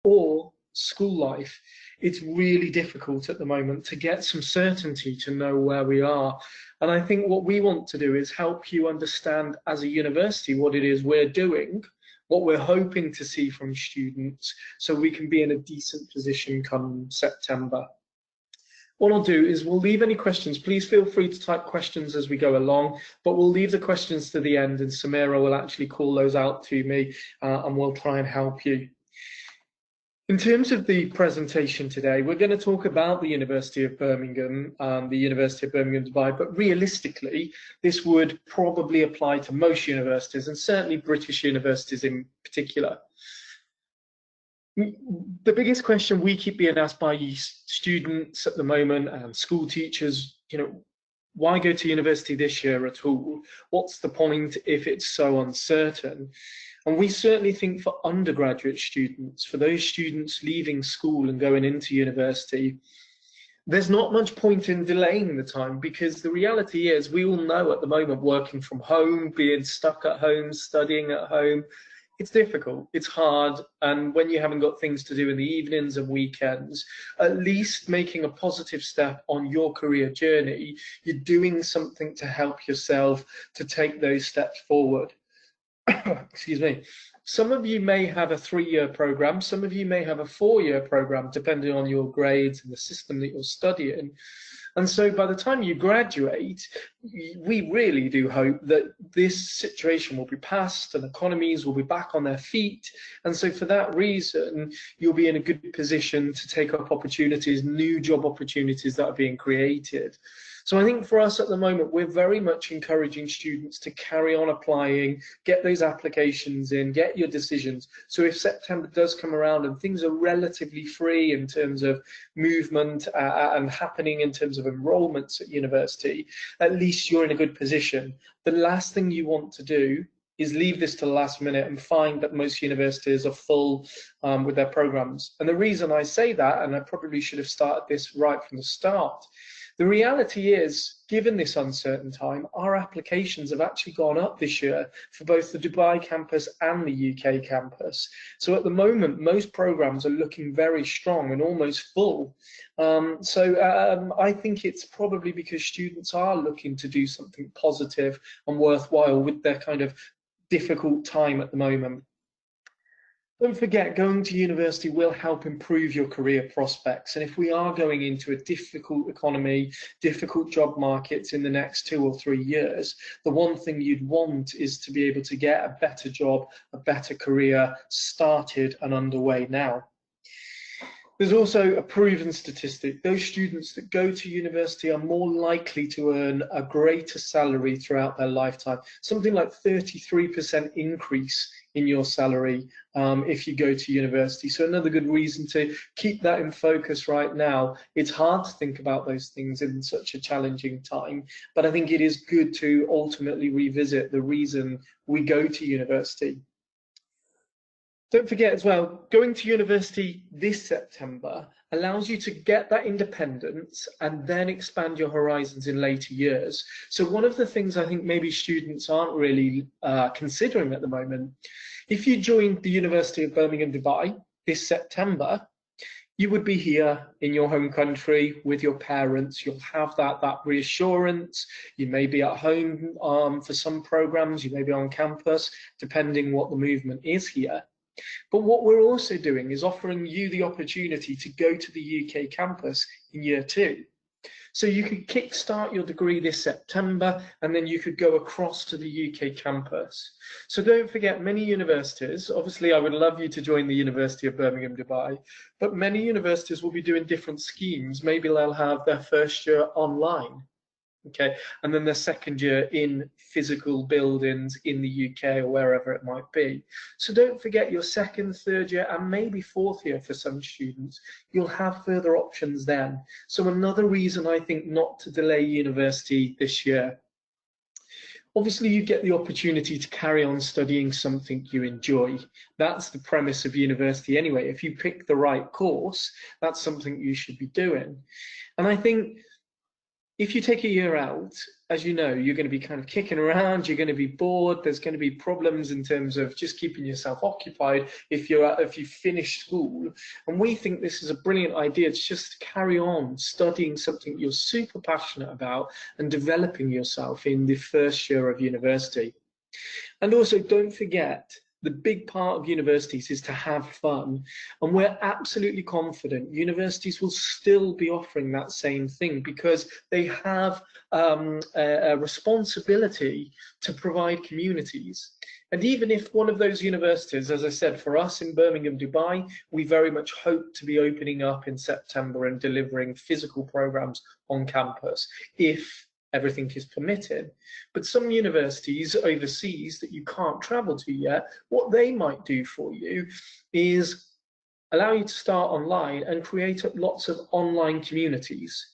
or school life, it's really difficult at the moment to get some certainty to know where we are. And I think what we want to do is help you understand as a university what it is we're doing, what we're hoping to see from students, so we can be in a decent position come September. What I'll do is we'll leave any questions. Please feel free to type questions as we go along, but we'll leave the questions to the end, and Samira will actually call those out to me, and we'll try and help you. In terms of the presentation today, we're going to talk about the University of Birmingham, the University of Birmingham Dubai, but realistically, this would probably apply to most universities, and certainly British universities in particular. The biggest question we keep being asked by students at the moment and school teachers, why go to university this year at all? What's the point if it's so uncertain? And we certainly think for undergraduate students, for those students leaving school and going into university, there's not much point in delaying the time, because the reality is we all know at the moment working from home, being stuck at home, studying at home, it's difficult, it's hard, and when you haven't got things to do in the evenings and weekends, at least making a positive step on your career journey, you're doing something to help yourself to take those steps forward. Excuse me. Some of you may have a 3-year program, some of you may have a 4-year program, depending on your grades and the system that you're studying. And so by the time you graduate, we really do hope that this situation will be past and economies will be back on their feet. And so for that reason, you'll be in a good position to take up opportunities, new job opportunities that are being created. So I think for us at the moment, we're very much encouraging students to carry on applying, get those applications in, get your decisions. So if September does come around and things are relatively free in terms of movement and happening in terms of enrollments at university, at least you're in a good position. The last thing you want to do is leave this to the last minute and find that most universities are full with their programs. And the reason I say that, and I probably should have started this right from the start, the reality is, given this uncertain time, our applications have actually gone up this year for both the Dubai campus and the UK campus. So at the moment, most programs are looking very strong and almost full. I think it's probably because students are looking to do something positive and worthwhile with their kind of difficult time at the moment. Don't forget, going to university will help improve your career prospects. And if we are going into a difficult economy, difficult job markets in the next 2 or 3 years, the one thing you'd want is to be able to get a better job, a better career started and underway now. There's also a proven statistic. Those students that go to university are more likely to earn a greater salary throughout their lifetime, something like 33% increase in your salary if you go to university. So another good reason to keep that in focus right now. It's hard to think about those things in such a challenging time, but I think it is good to ultimately revisit the reason we go to university. Don't forget as well, going to university this September allows you to get that independence and then expand your horizons in later years. So one of the things I think maybe students aren't really considering at the moment, if you joined the University of Birmingham Dubai this September, you would be here in your home country with your parents. You'll have that reassurance. You may be at home for some programs, you may be on campus, depending what the movement is here. But what we're also doing is offering you the opportunity to go to the UK campus in year 2. So you could kickstart your degree this September, and then you could go across to the UK campus. So don't forget, many universities, obviously I would love you to join the University of Birmingham Dubai, but many universities will be doing different schemes. Maybe they'll have their first year online. Okay, and then the second year in physical buildings in the UK or wherever it might be. So don't forget your second, third year, and maybe fourth year for some students. You'll have further options then. So another reason I think not to delay university this year. Obviously, you get the opportunity to carry on studying something you enjoy. That's the premise of university anyway. If you pick the right course, that's something you should be doing. And I think if you take a year out, as you know, you're going to be kind of kicking around, you're going to be bored, there's going to be problems in terms of just keeping yourself occupied if you finish school. And we think this is a brilliant idea to just carry on studying something you're super passionate about and developing yourself in the first year of university. And also, don't forget, the big part of universities is to have fun. And we're absolutely confident universities will still be offering that same thing, because they have a responsibility to provide communities. And even if one of those universities, as I said, for us in Birmingham, Dubai, we very much hope to be opening up in September and delivering physical programs on campus, if everything is permitted. But some universities overseas that you can't travel to yet, what they might do for you is allow you to start online and create lots of online communities.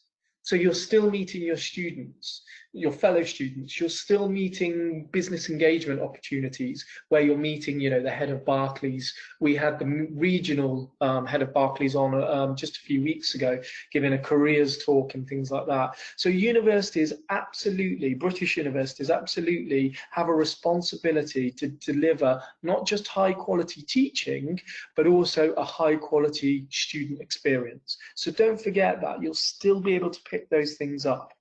So you're still meeting your students, your fellow students, you're still meeting business engagement opportunities where you're meeting, you know, the head of Barclays. We had the regional head of Barclays on just a few weeks ago, giving a careers talk and things like that. So universities absolutely, British universities absolutely have a responsibility to deliver not just high quality teaching, but also a high quality student experience. So don't forget that, you'll still be able to pick those things up.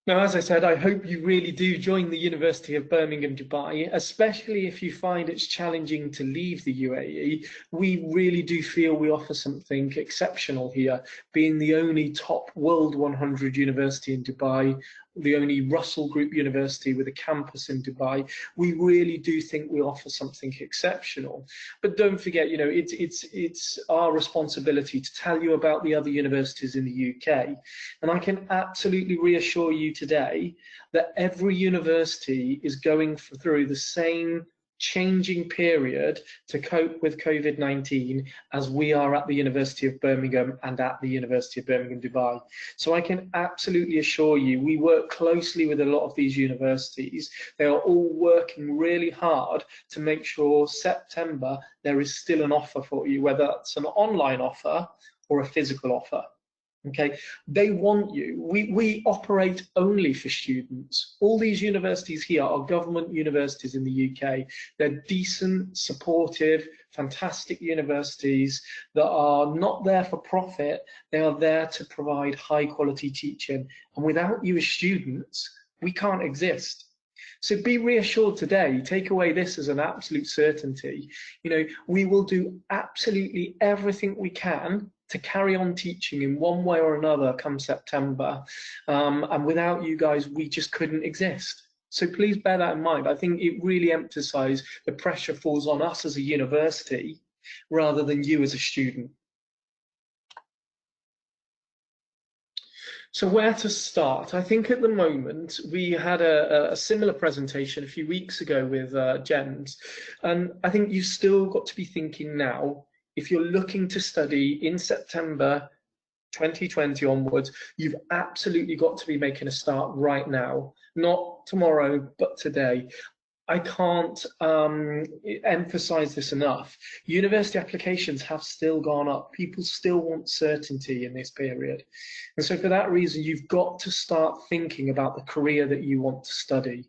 Now, as I said, I hope you really do join the University of Birmingham, Dubai, especially if you find it's challenging to leave the UAE. We really do feel we offer something exceptional here, being the only top World 100 university in Dubai, the only Russell Group university with a campus in Dubai. We really do think we offer something exceptional. But don't forget, you know, it's our responsibility to tell you about the other universities in the UK. And I can absolutely reassure you today that every university is going through the same changing period to cope with COVID-19 as we are at the University of Birmingham and at the University of Birmingham, Dubai. So I can absolutely assure you, we work closely with a lot of these universities. They are all working really hard to make sure September there is still an offer for you, whether it's an online offer or a physical offer. Okay, they want you. We operate only for students. All these universities here are government universities in the UK. They're decent, supportive, fantastic universities that are not there for profit. They are there to provide high quality teaching. And without you as students, we can't exist. So be reassured today, take away this as an absolute certainty. You know, we will do absolutely everything we can to carry on teaching in one way or another come September. And without you guys, we just couldn't exist. So please bear that in mind. I think it really emphasizes the pressure falls on us as a university rather than you as a student. So where to start? I think at the moment, we had a similar presentation a few weeks ago with Jens, and I think you've still got to be thinking now, if you're looking to study in September 2020 onwards, you've absolutely got to be making a start right now, not tomorrow, but today. I can't emphasize this enough. University applications have still gone up. People still want certainty in this period. And so for that reason, you've got to start thinking about the career that you want to study.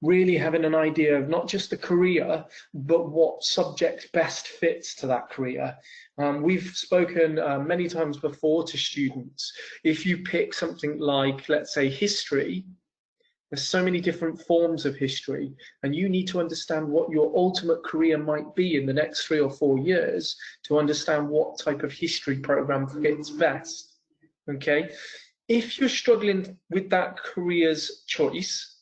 Really having an idea of not just the career, but what subject best fits to that career. We've spoken many times before to students. If you pick something like, let's say, history, there's so many different forms of history, and you need to understand what your ultimate career might be in the next 3 or 4 years to understand what type of history program fits best. Okay? If you're struggling with that career's choice,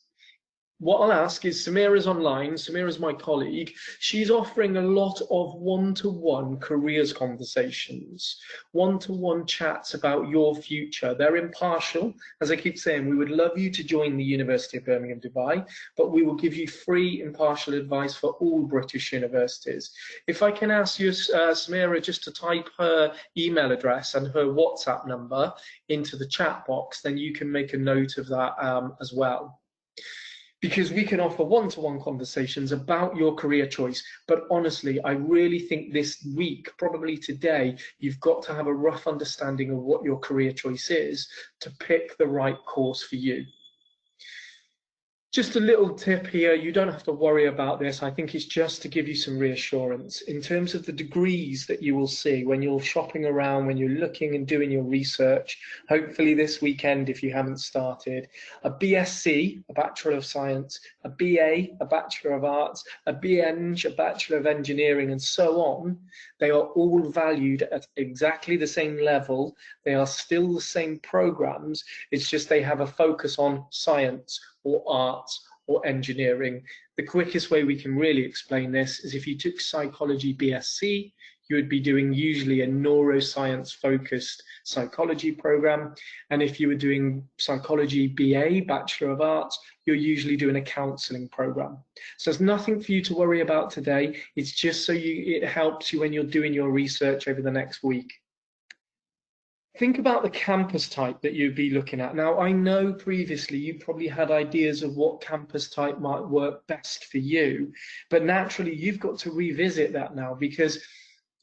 what I'll ask is, Samira's online, Samira's my colleague, she's offering a lot of one-to-one careers conversations, one-to-one chats about your future. They're impartial. As I keep saying, we would love you to join the University of Birmingham, Dubai, but we will give you free impartial advice for all British universities. If I can ask you, Samira, just to type her email address and her WhatsApp number into the chat box, then you can make a note of that as well. because we can offer one-to-one conversations about your career choice. But honestly, I really think this week, probably today, you've got to have a rough understanding of what your career choice is to pick the right course for you. Just a little tip here, you don't have to worry about this. I think it's just to give you some reassurance in terms of the degrees that you will see when you're shopping around, when you're looking and doing your research, hopefully this weekend if you haven't started. A BSc, a Bachelor of Science, a BA, a Bachelor of Arts, a BEng, a Bachelor of Engineering, and so on. They are all valued at exactly the same level. They are still the same programs. It's just they have a focus on science or arts or engineering. The quickest way we can really explain this is if you took psychology BSc, you would be doing usually a neuroscience focused psychology program. And if you were doing psychology BA, Bachelor of Arts, you're usually doing a counseling program. So there's nothing for you to worry about today. It's just so it helps you when you're doing your research over the next week. Think about the campus type that you'd be looking at. Now, I know previously you probably had ideas of what campus type might work best for you, but naturally you've got to revisit that now, because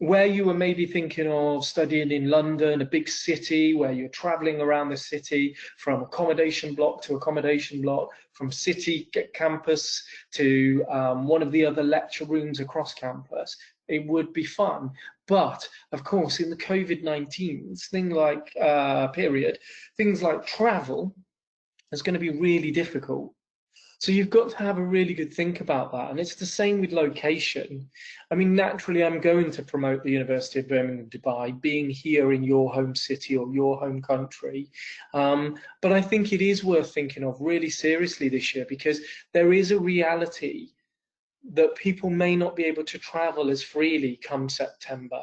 where you were maybe thinking of studying in London, a big city where you're traveling around the city from accommodation block to accommodation block, from city campus to one of the other lecture rooms across campus, it would be fun. But of course, in the COVID-19 things like travel is going to be really difficult. So you've got to have a really good think about that. And it's the same with location. I mean, naturally, I'm going to promote the University of Birmingham, Dubai, being here in your home city or your home country. But I think it is worth thinking of really seriously this year, because there is a reality that people may not be able to travel as freely come September.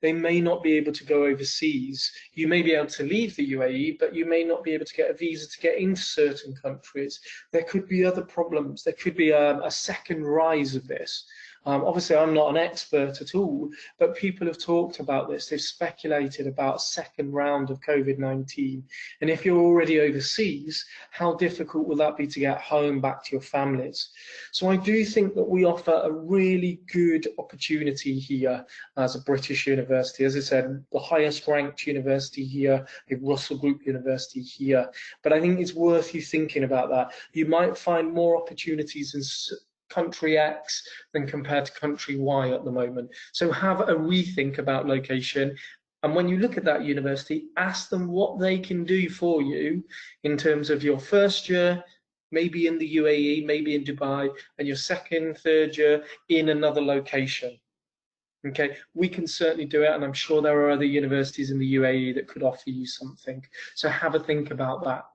They may not be able to go overseas. You may be able to leave the UAE, but you may not be able to get a visa to get into certain countries. There could be other problems. There could be a second rise of this. Obviously, I'm not an expert at all, but people have talked about this. They've speculated about a second round of COVID-19. And if you're already overseas, how difficult will that be to get home back to your families? So I do think that we offer a really good opportunity here as a British university. As I said, the highest ranked university here, a Russell Group University here. But I think it's worth you thinking about that. You might find more opportunities in country X than compared to country Y at the moment. So have a rethink about location. And when you look at that university, ask them what they can do for you in terms of your first year, maybe in the UAE, maybe in Dubai, and your second, third year in another location. Okay, we can certainly do it, and I'm sure there are other universities in the UAE that could offer you something. So have a think about that.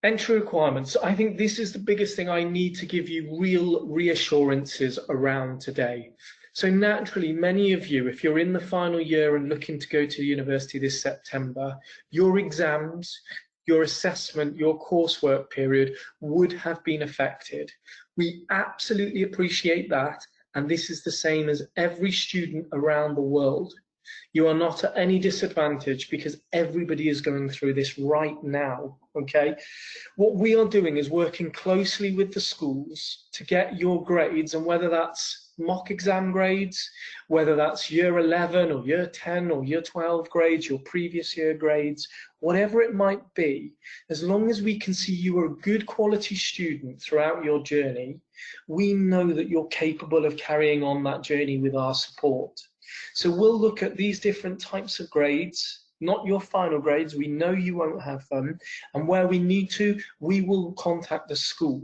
Entry requirements. I think this is the biggest thing I need to give you real reassurances around today. So naturally, many of you, if you're in the final year and looking to go to university this September, your exams, your assessment, your coursework period would have been affected. We absolutely appreciate that, and this is the same as every student around the world. You are not at any disadvantage because everybody is going through this right now, okay? What we are doing is working closely with the schools to get your grades, and whether that's mock exam grades, whether that's year 11 or year 10 or year 12 grades, your previous year grades, whatever it might be, as long as we can see you are a good quality student throughout your journey, we know that you're capable of carrying on that journey with our support. So we'll look at these different types of grades, not your final grades. We know you won't have them. And where we need to, we will contact the school.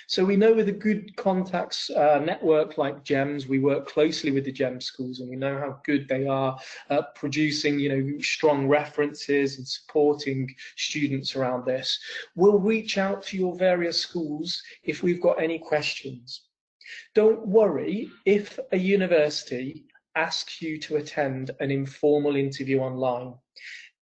So we know with a good contacts network like GEMS, we work closely with the GEMS schools, and we know how good they are at producing, strong references and supporting students around this. We'll reach out to your various schools if we've got any questions. Don't worry if a university asks you to attend an informal interview online.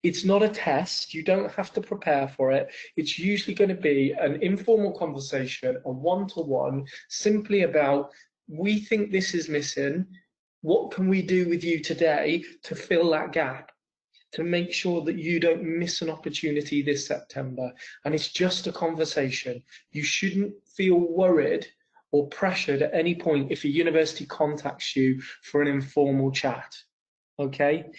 It's not a test. You don't have to prepare for it. It's usually going to be an informal conversation, a one-to-one, simply about, we think this is missing. What can we do with you today to fill that gap? to make sure that you don't miss an opportunity this September. And it's just a conversation. You shouldn't feel worried or pressured at any point if a university contacts you for an informal chat. Okay?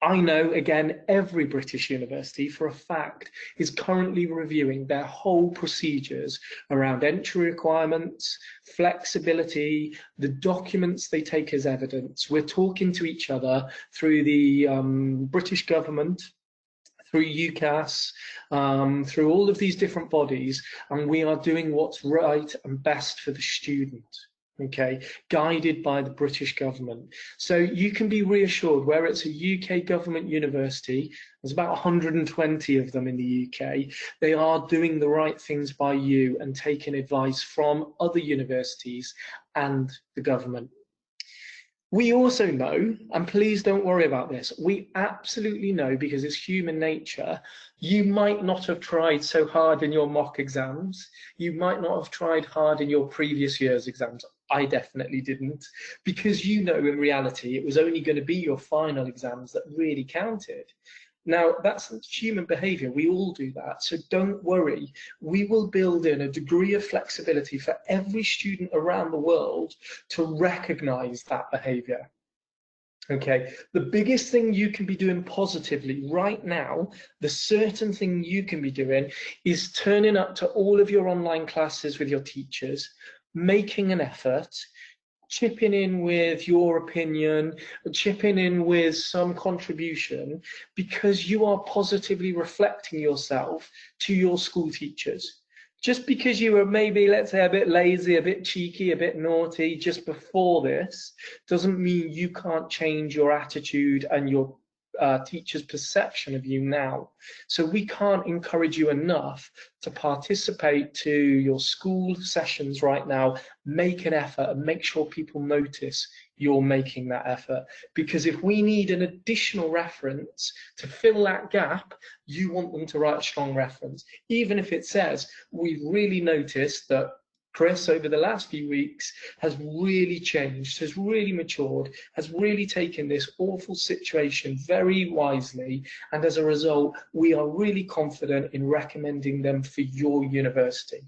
I know, again, every British university for a fact is currently reviewing their whole procedures around entry requirements, flexibility, the documents they take as evidence. We're talking to each other through the British government, through UCAS, through all of these different bodies, and we are doing what's right and best for the student. Okay, guided by the British government. So you can be reassured where it's a UK government university, there's about 120 of them in the UK, they are doing the right things by you and taking advice from other universities and the government. We also know, and please don't worry about this, we absolutely know, because it's human nature, you might not have tried so hard in your mock exams, you might not have tried hard in your previous year's exams. I definitely didn't, because you know in reality it was only going to be your final exams that really counted. Now, that's human behaviour, we all do that, so don't worry. We will build in a degree of flexibility for every student around the world to recognise that behaviour. Okay, the biggest thing you can be doing positively right now, the certain thing you can be doing is turning up to all of your online classes with your teachers, making an effort, chipping in with your opinion, chipping in with some contribution, because you are positively reflecting yourself to your school teachers. Just because you were maybe, let's say, a bit lazy, a bit cheeky, a bit naughty just before this, doesn't mean you can't change your attitude and your teacher's perception of you now. So we can't encourage you enough to participate to your school sessions right now. Make an effort and make sure people notice you're making that effort, because if we need an additional reference to fill that gap, you want them to write a strong reference, even if it says we've really noticed that Chris, over the last few weeks, has really changed, has really matured, has really taken this awful situation very wisely, and as a result, we are really confident in recommending them for your university.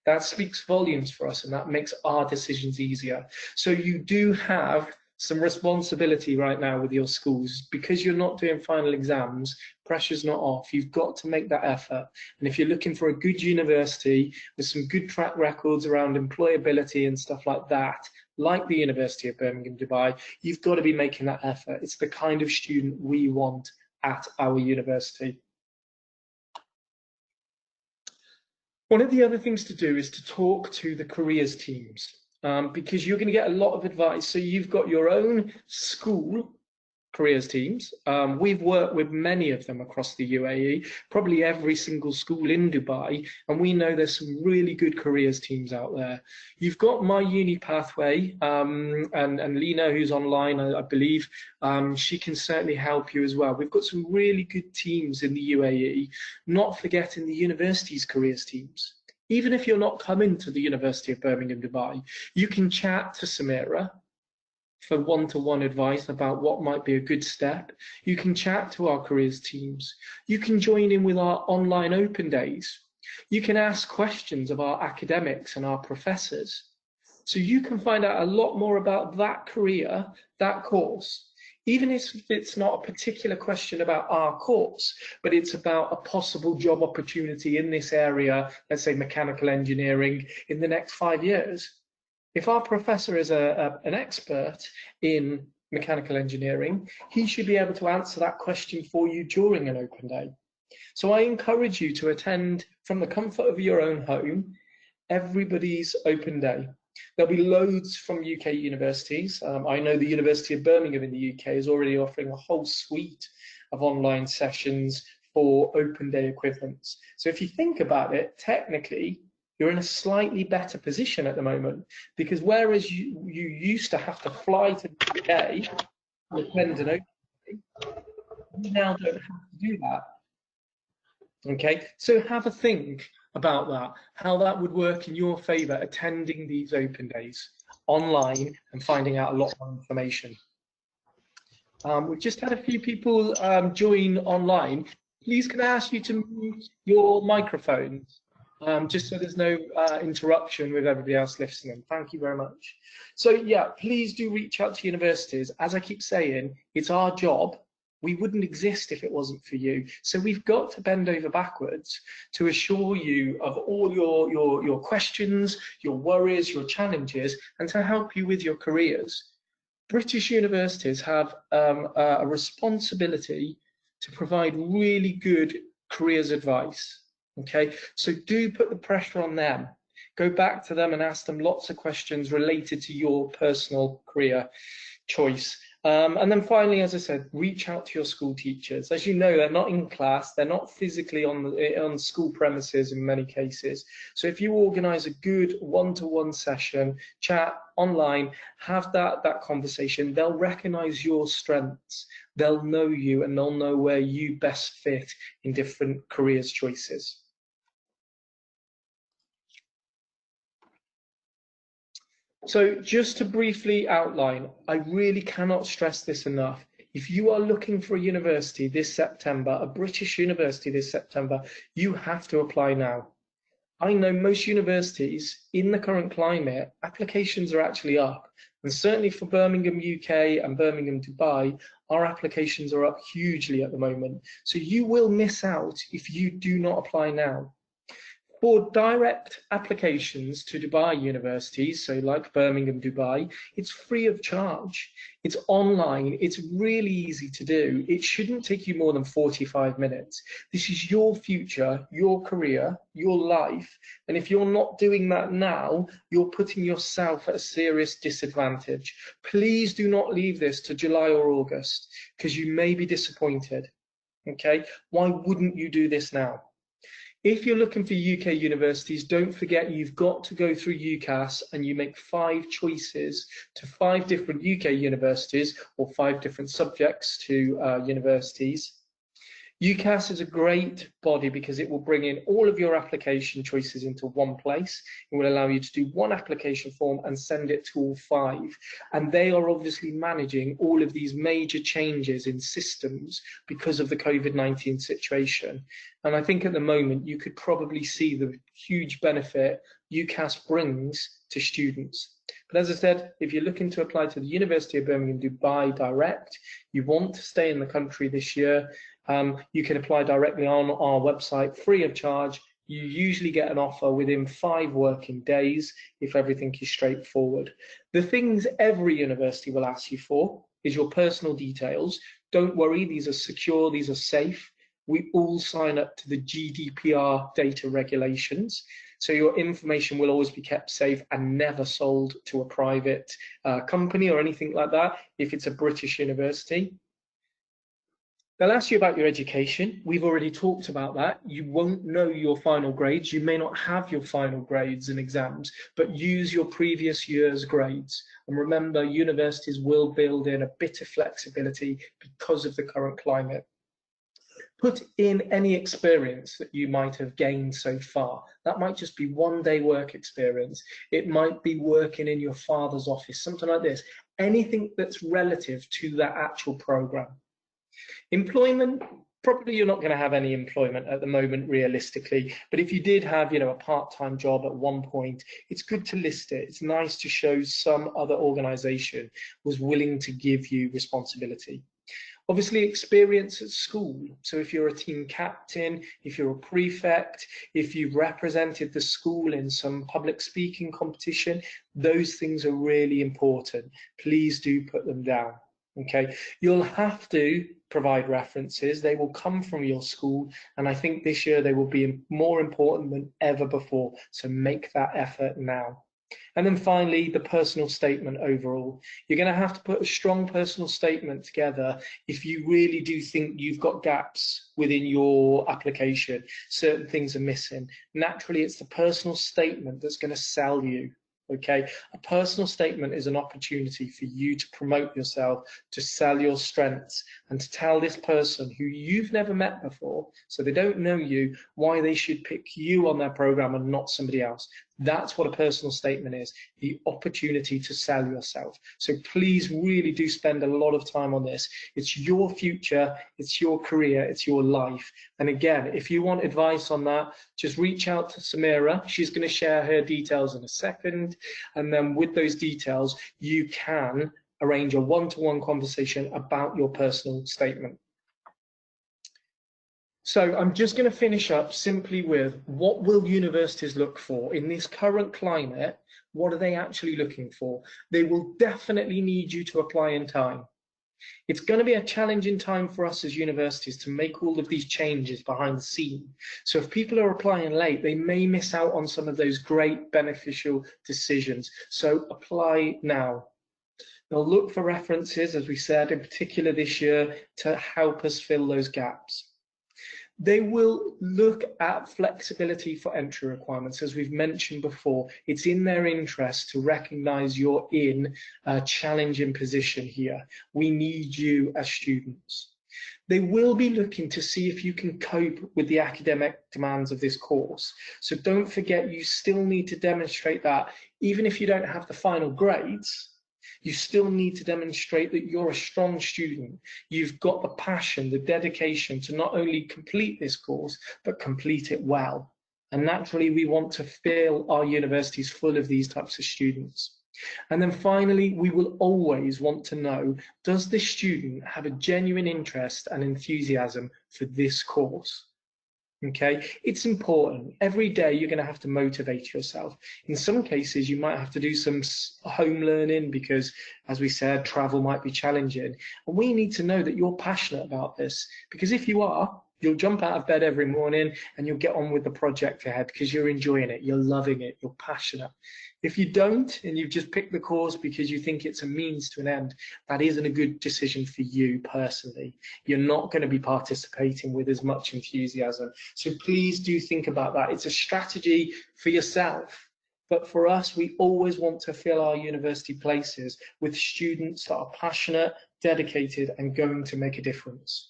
That speaks volumes for us, and that makes our decisions easier. So you do have some responsibility right now with your schools. Because you're not doing final exams, pressure's not off. You've got to make that effort. And if you're looking for a good university with some good track records around employability and stuff like that, like the University of Birmingham, Dubai, you've got to be making that effort. It's the kind of student we want at our university. One of the other things to do is to talk to the careers teams, because you're going to get a lot of advice. So you've got your own school careers teams. We've worked with many of them across the UAE, probably every single school in Dubai, and we know there's some really good careers teams out there. You've got My Uni Pathway, and Lena, who's online, I believe, she can certainly help you as well. We've got some really good teams in the UAE, not forgetting the university's careers teams. Even if you're not coming to the University of Birmingham, Dubai, you can chat to Samira for one-to-one advice about what might be a good step. You can chat to our careers teams. You can join in with our online open days. You can ask questions of our academics and our professors. So you can find out a lot more about that career, that course, even if it's not a particular question about our course, but it's about a possible job opportunity in this area, let's say mechanical engineering, in the next 5 years. If our professor is an expert in mechanical engineering, he should be able to answer that question for you during an open day. So I encourage you to attend from the comfort of your own home everybody's open day. There'll be loads from UK universities. I know the University of Birmingham in the UK is already offering a whole suite of online sessions for open day equivalents. So if you think about it, technically, you're in a slightly better position at the moment, because whereas you used to have to fly to the UK to attend an open day, you now don't have to do that. Okay, so have a think about that, how that would work in your favour, attending these open days online and finding out a lot more information. We've just had a few people join online. Please can I ask you to mute your microphones, just so there's no interruption with everybody else listening. Thank you very much. So yeah, please do reach out to universities. As I keep saying, it's our job. We wouldn't exist if it wasn't for you. So we've got to bend over backwards to assure you of all your questions, your worries, your challenges, and to help you with your careers. British universities have a responsibility to provide really good careers advice. Okay, so do put the pressure on them. Go back to them and ask them lots of questions related to your personal career choice. And then finally, as I said, reach out to your school teachers. As you know, they're not in class, they're not physically on school premises in many cases. So if you organise a good one-to-one session, chat online, have that conversation, they'll recognise your strengths, they'll know you, and they'll know where you best fit in different careers choices. So just to briefly outline, I really cannot stress this enough. If you are looking for a university this September, a British university this September, you have to apply now. I know most universities in the current climate, applications are actually up. And certainly for Birmingham, UK and Birmingham, Dubai, our applications are up hugely at the moment. So you will miss out if you do not apply now. For direct applications to Dubai universities, so like Birmingham, Dubai, it's free of charge. It's online. It's really easy to do. It shouldn't take you more than 45 minutes. This is your future, your career, your life. And if you're not doing that now, you're putting yourself at a serious disadvantage. Please do not leave this to July or August, because you may be disappointed. Okay? Why wouldn't you do this now? If you're looking for UK universities, don't forget you've got to go through UCAS and you make 5 choices to 5 different UK universities or 5 different subjects to universities. UCAS is a great body because it will bring in all of your application choices into one place. It will allow you to do one application form and send it to all 5. And they are obviously managing all of these major changes in systems because of the COVID-19 situation. And I think at the moment you could probably see the huge benefit UCAS brings to students. But as I said, if you're looking to apply to the University of Birmingham Dubai direct, you want to stay in the country this year, you can apply directly on our website free of charge. You usually get an offer within 5 working days if everything is straightforward. The things every university will ask you for is your personal details. Don't worry, these are secure, these are safe. We all sign up to the GDPR data regulations. So your information will always be kept safe and never sold to a private company or anything like that if it's a British university. They'll ask you about your education. We've already talked about that. You won't know your final grades. You may not have your final grades and exams, but use your previous year's grades. And remember, universities will build in a bit of flexibility because of the current climate. Put in any experience that you might have gained so far. That might just be one day work experience. It might be working in your father's office, something like this. Anything that's relative to that actual program. Employment, probably you're not going to have any employment at the moment realistically, but if you did have, a part-time job at one point, it's good to list it. It's nice to show some other organization was willing to give you responsibility. Obviously, experience at school. So if you're a team captain, if you're a prefect, if you've represented the school in some public speaking competition, those things are really important. Please do put them down. Okay, you'll have to provide references. They will come from your school, and I think this year they will be more important than ever before. So make that effort now. And then finally, the personal statement overall. You're going to have to put a strong personal statement together if you really do think you've got gaps within your application. Certain things are missing. Naturally, it's the personal statement that's going to sell you. Okay, a personal statement is an opportunity for you to promote yourself, to sell your strengths, and to tell this person who you've never met before, so they don't know you, why they should pick you on their program and not somebody else. That's what a personal statement is, the opportunity to sell yourself. So please really do spend a lot of time on this. It's your future, it's your career, it's your life. And again, if you want advice on that, just reach out to Samira. She's going to share her details in a second. And then with those details, you can arrange a one-to-one conversation about your personal statement. So I'm just going to finish up simply with, what will universities look for in this current climate? What are they actually looking for? They will definitely need you to apply in time. It's going to be a challenging time for us as universities to make all of these changes behind the scene. So if people are applying late, they may miss out on some of those great beneficial decisions. So apply now. They'll look for references, as we said, in particular this year, to help us fill those gaps. They will look at flexibility for entry requirements. As we've mentioned before, it's in their interest to recognise you're in a challenging position here. We need you as students. They will be looking to see if you can cope with the academic demands of this course. So don't forget, you still need to demonstrate that, even if you don't have the final grades, you still need to demonstrate that you're a strong student. You've got the passion, the dedication to not only complete this course, but complete it well. And naturally, we want to fill our universities full of these types of students. And then finally, we will always want to know, does this student have a genuine interest and enthusiasm for this course? Okay, it's important. Every day you're going to have to motivate yourself. In some cases, you might have to do some home learning because, as we said, travel might be challenging. And we need to know that you're passionate about this, because if you are, you'll jump out of bed every morning and you'll get on with the project ahead because you're enjoying it, you're loving it, you're passionate. If you don't, and you've just picked the course because you think it's a means to an end, that isn't a good decision for you personally. You're not going to be participating with as much enthusiasm. So please do think about that. It's a strategy for yourself. But for us, we always want to fill our university places with students that are passionate, dedicated, and going to make a difference.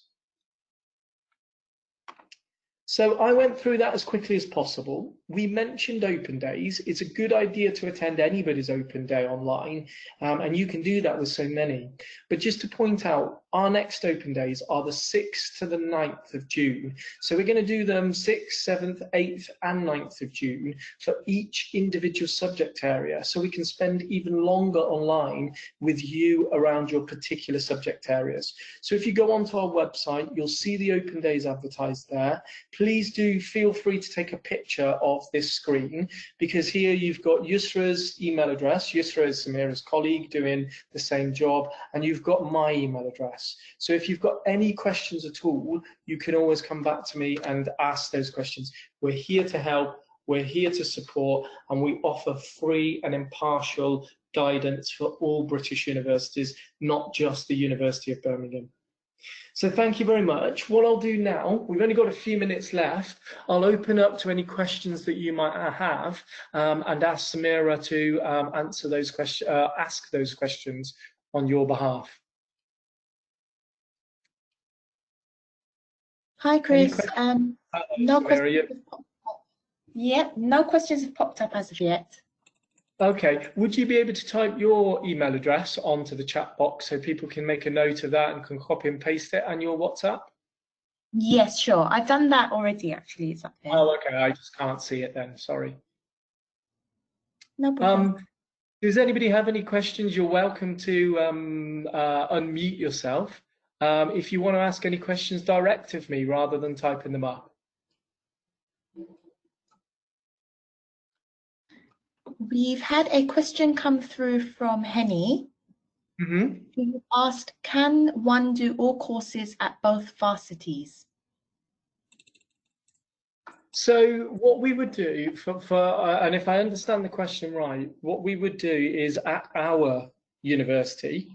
So I went through that as quickly as possible. We mentioned open days. It's a good idea to attend anybody's open day online, and you can do that with so many. But just to point out, our next open days are the 6th to the 9th of June. So we're going to do them 6th, 7th, 8th and 9th of June for each individual subject area. So we can spend even longer online with you around your particular subject areas. So if you go onto our website, you'll see the open days advertised there. Please do feel free to take a picture of this screen, because here you've got Yusra's email address. Yusra is Samira's colleague doing the same job, and you've got my email address. So if you've got any questions at all, you can always come back to me and ask those questions. We're here to help, we're here to support, and we offer free and impartial guidance for all British universities, not just the University of Birmingham. So thank you very much. What I'll do now, we've only got a few minutes left. I'll open up to any questions that you might have, and ask Samira to answer those questions, ask those questions on your behalf. Hi, Chris. No Samira, questions have popped up. Yeah, no questions have popped up as of yet. Okay, would you be able to type your email address onto the chat box so people can make a note of that and can copy and paste it on your WhatsApp? Yes, sure. I've done that already, actually. It's up there. Oh, okay. I just can't see it then. Sorry. No problem. Does anybody have any questions? You're welcome to unmute yourself. If you want to ask any questions, direct of me rather than typing them up. We've had a question come through from Henny, who asked, can one do all courses at both varsities? So what we would do and if I understand the question right, what we would do is at our university,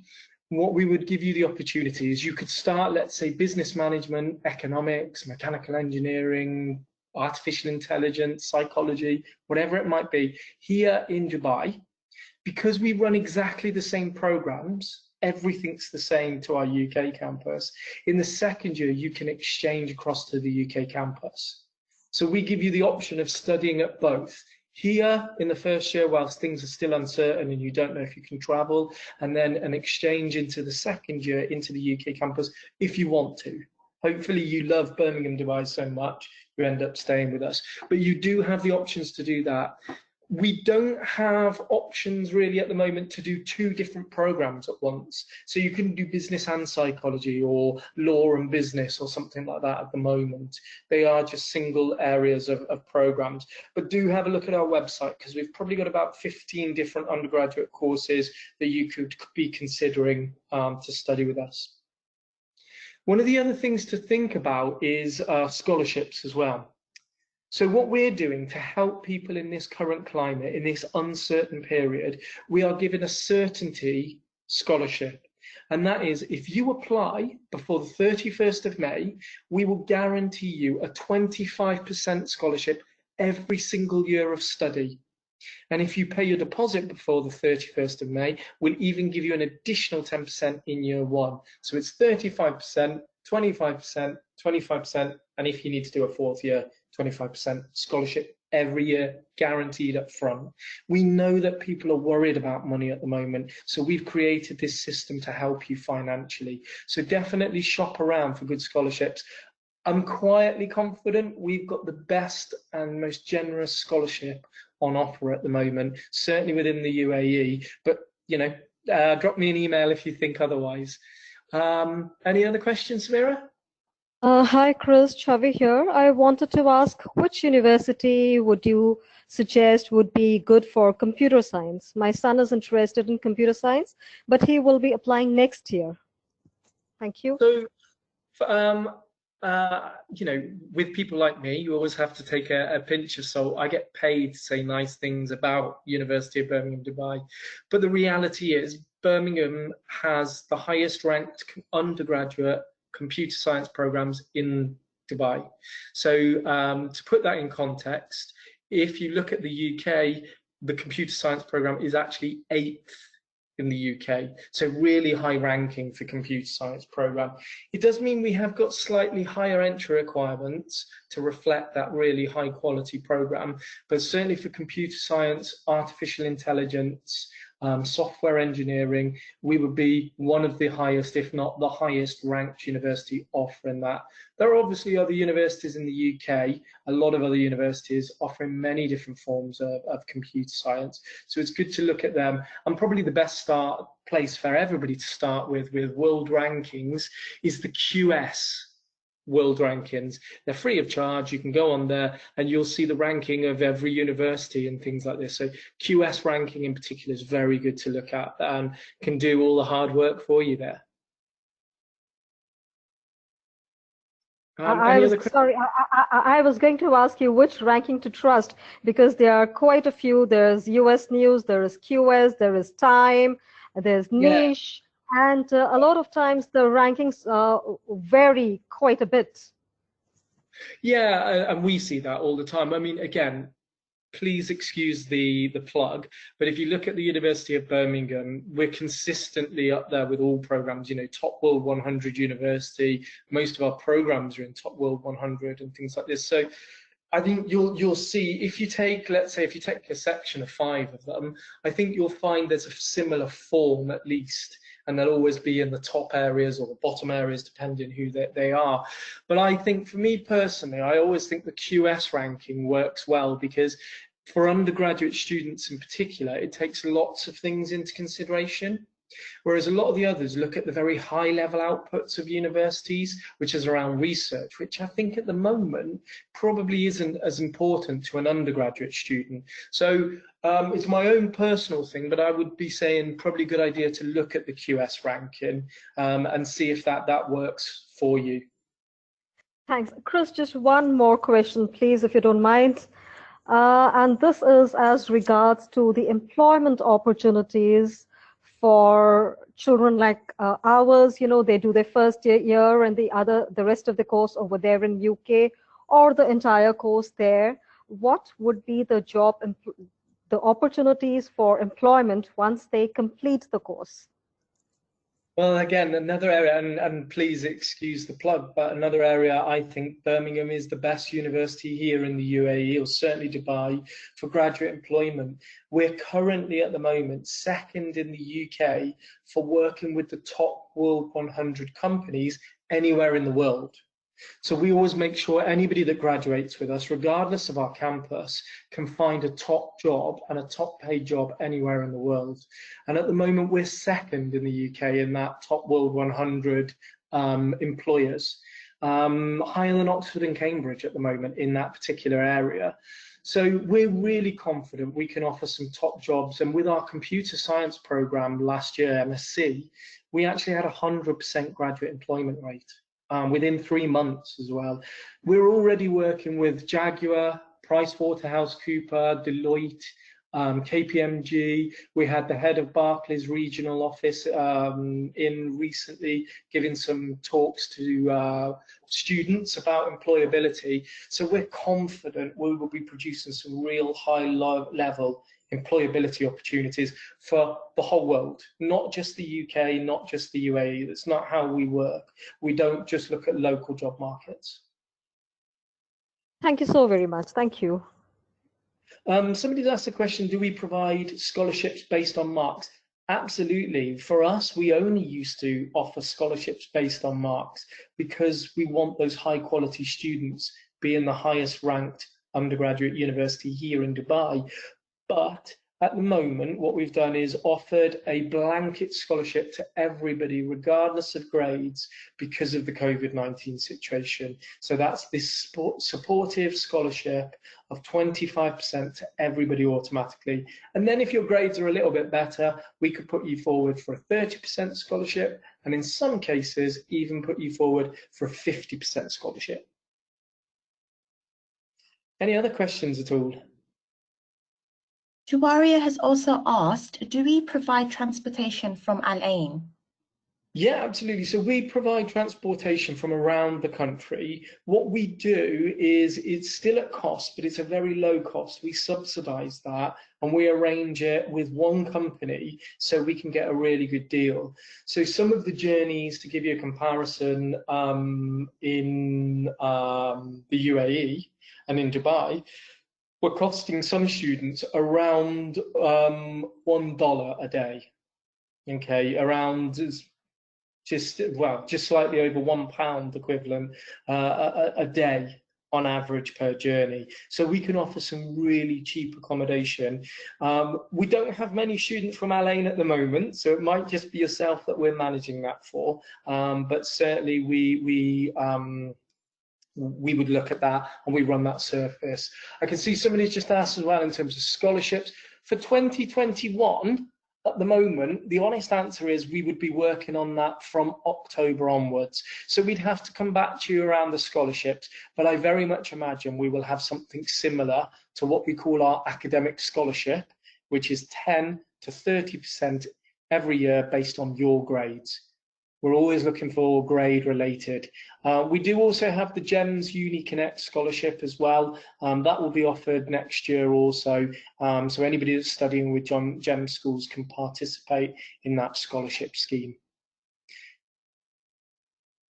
what we would give you the opportunity is you could start, let's say, business management, economics, mechanical engineering, artificial intelligence, psychology, whatever it might be, here in Dubai. Because we run exactly the same programs, everything's the same to our UK campus. In the second year, you can exchange across to the UK campus. So we give you the option of studying at both. Here in the first year, whilst things are still uncertain and you don't know if you can travel, and then an exchange into the second year into the UK campus if you want to. Hopefully you love Birmingham, Dubai so much, you end up staying with us. But you do have the options to do that. We don't have options really at the moment to do two different programs at once. So you can do business and psychology or law and business or something like that at the moment. They are just single areas of programs. But do have a look at our website, because we've probably got about 15 different undergraduate courses that you could be considering to study with us. One of the other things to think about is scholarships as well. So what we're doing to help people in this current climate, in this uncertain period, we are giving a certainty scholarship. And that is, if you apply before the 31st of May, we will guarantee you a 25% scholarship every single year of study. And if you pay your deposit before the 31st of May, we'll even give you an additional 10% in year one. So it's 35%, 25%, 25%, and if you need to do a fourth year, 25% scholarship every year, guaranteed up front. We know that people are worried about money at the moment, so we've created this system to help you financially. So definitely shop around for good scholarships. I'm quietly confident we've got the best and most generous scholarship on offer at the moment, certainly within the UAE, but you know, drop me an email if you think otherwise. Any other questions, Samira? Hi, Chris, Chavi here. I wanted to ask, which university would you suggest would be good for computer science? My son is interested in computer science, but he will be applying next year. Thank you. So, you know, with people like me, you always have to take a pinch of salt. I get paid to say nice things about University of Birmingham, Dubai, but the reality is Birmingham has the highest ranked undergraduate computer science programs in Dubai. So to put that in context, if you look at the UK, the computer science program is actually 8th in the UK, so really high ranking for computer science program. It does mean we have got slightly higher entry requirements to reflect that really high quality program, but certainly for computer science, artificial intelligence, software engineering, we would be one of the highest, if not the highest ranked university offering that. There are obviously other universities in the UK, a lot of other universities offering many different forms of computer science. So it's good to look at them. And probably the best place for everybody to start with world rankings is the QS world rankings. They're free of charge. You can go on there and you'll see the ranking of every university and things like this. So QS ranking in particular is very good to look at and can do all the hard work for you there. I was going to ask you which ranking to trust, because there are quite a few. There's US News, there is QS, there is Time, there's Niche. Yeah. And a lot of times the rankings vary quite a bit. Yeah, and we see that all the time. I mean, again, please excuse the plug, but if you look at the University of Birmingham, we're consistently up there with all programs, you know, top World 100 university. Most of our programs are in top World 100 and things like this. So I think you'll see, if you take, let's say, if you take a section of 5 of them, I think you'll find there's a similar form at least, and they'll always be in the top areas or the bottom areas, depending who they are. But I think for me personally, I always think the QS ranking works well, because for undergraduate students in particular, it takes lots of things into consideration. Whereas a lot of the others look at the very high level outputs of universities, which is around research, which I think at the moment probably isn't as important to an undergraduate student. So it's my own personal thing, but I would be saying probably a good idea to look at the QS ranking and see if that works for you. Thanks. Chris, just one more question, please, if you don't mind. And this is as regards to the employment opportunities for children like ours. You know, they do their first year and the rest of the course over there in UK, or the entire course there. What would be the job the opportunities for employment once they complete the course? Well, again, another area, and please excuse the plug, but another area, I think Birmingham is the best university here in the UAE, or certainly Dubai, for graduate employment. We're currently at the moment second in the UK for working with the top World 100 companies anywhere in the world. So we always make sure anybody that graduates with us, regardless of our campus, can find a top job and a top paid job anywhere in the world. And at the moment, we're second in the UK in that top World 100 employers, higher than Oxford and Cambridge at the moment in that particular area. So we're really confident we can offer some top jobs. And with our computer science program last year, MSc, we actually had a 100% graduate employment rate. Within 3 months as well. We're already working with Jaguar, PricewaterhouseCoopers, Deloitte, KPMG. We had the head of Barclays regional office in recently giving some talks to students about employability. So we're confident we will be producing some real high level employability opportunities for the whole world, not just the UK, not just the UAE. That's not how we work. We don't just look at local job markets. Thank you so very much. Thank you. Somebody's asked the question, do we provide scholarships based on marks? Absolutely. For us, we only used to offer scholarships based on marks because we want those high quality students being the highest ranked undergraduate university here in Dubai. But at the moment, what we've done is offered a blanket scholarship to everybody, regardless of grades, because of the COVID-19 situation. So that's this supportive scholarship of 25% to everybody automatically. And then if your grades are a little bit better, we could put you forward for a 30% scholarship, and in some cases, even put you forward for a 50% scholarship. Any other questions at all? Juwaria has also asked, do we provide transportation from Al Ain? Yeah, absolutely. So we provide transportation from around the country. What we do is it's still at cost, but it's a very low cost. We subsidize that and we arrange it with one company so we can get a really good deal. So some of the journeys, to give you a comparison, in the UAE and in Dubai, we're costing some students around $1 a day. Okay, around just slightly over £1 equivalent a day on average per journey. So we can offer some really cheap accommodation. We don't have many students from Al Ain at the moment, so it might just be yourself that we're managing that for. But certainly we would look at that and we run that service. I can see somebody's just asked as well in terms of scholarships. For 2021, at the moment, the honest answer is we would be working on that from October onwards. So we'd have to come back to you around the scholarships, but I very much imagine we will have something similar to what we call our academic scholarship, which is 10 to 30% every year based on your grades. We're always looking for grade related. We do also have the GEMS Uni Connect scholarship as well. That will be offered next year also. So anybody that's studying with GEMS schools can participate in that scholarship scheme.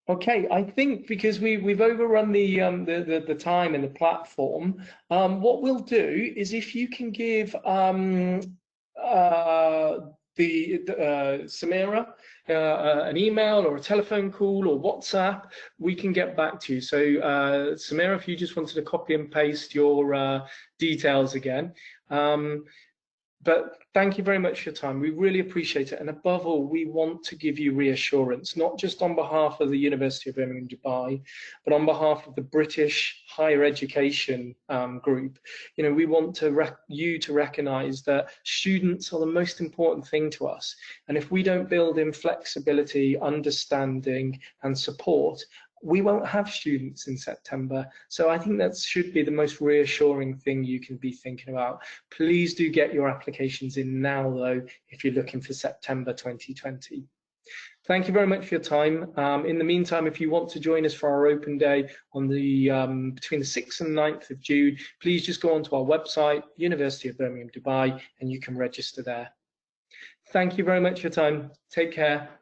Okay, I think because we've overrun the time in the platform, what we'll do is if you can give Samira an email or a telephone call or WhatsApp, we can get back to you. So Samira, if you just wanted to copy and paste your details again. But thank you very much for your time. We really appreciate it. And above all, we want to give you reassurance, not just on behalf of the University of Birmingham, Dubai, but on behalf of the British higher education group. You know, we want you to recognize that students are the most important thing to us. And if we don't build in flexibility, understanding, and support, we won't have students in September. So I think that should be the most reassuring thing you can be thinking about. Please do get your applications in now, though, if you're looking for September 2020. Thank you very much for your time. In the meantime, if you want to join us for our open day on the between the 6th and 9th of June, please just go onto our website, University of Birmingham, Dubai, and you can register there. Thank you very much for your time. Take care.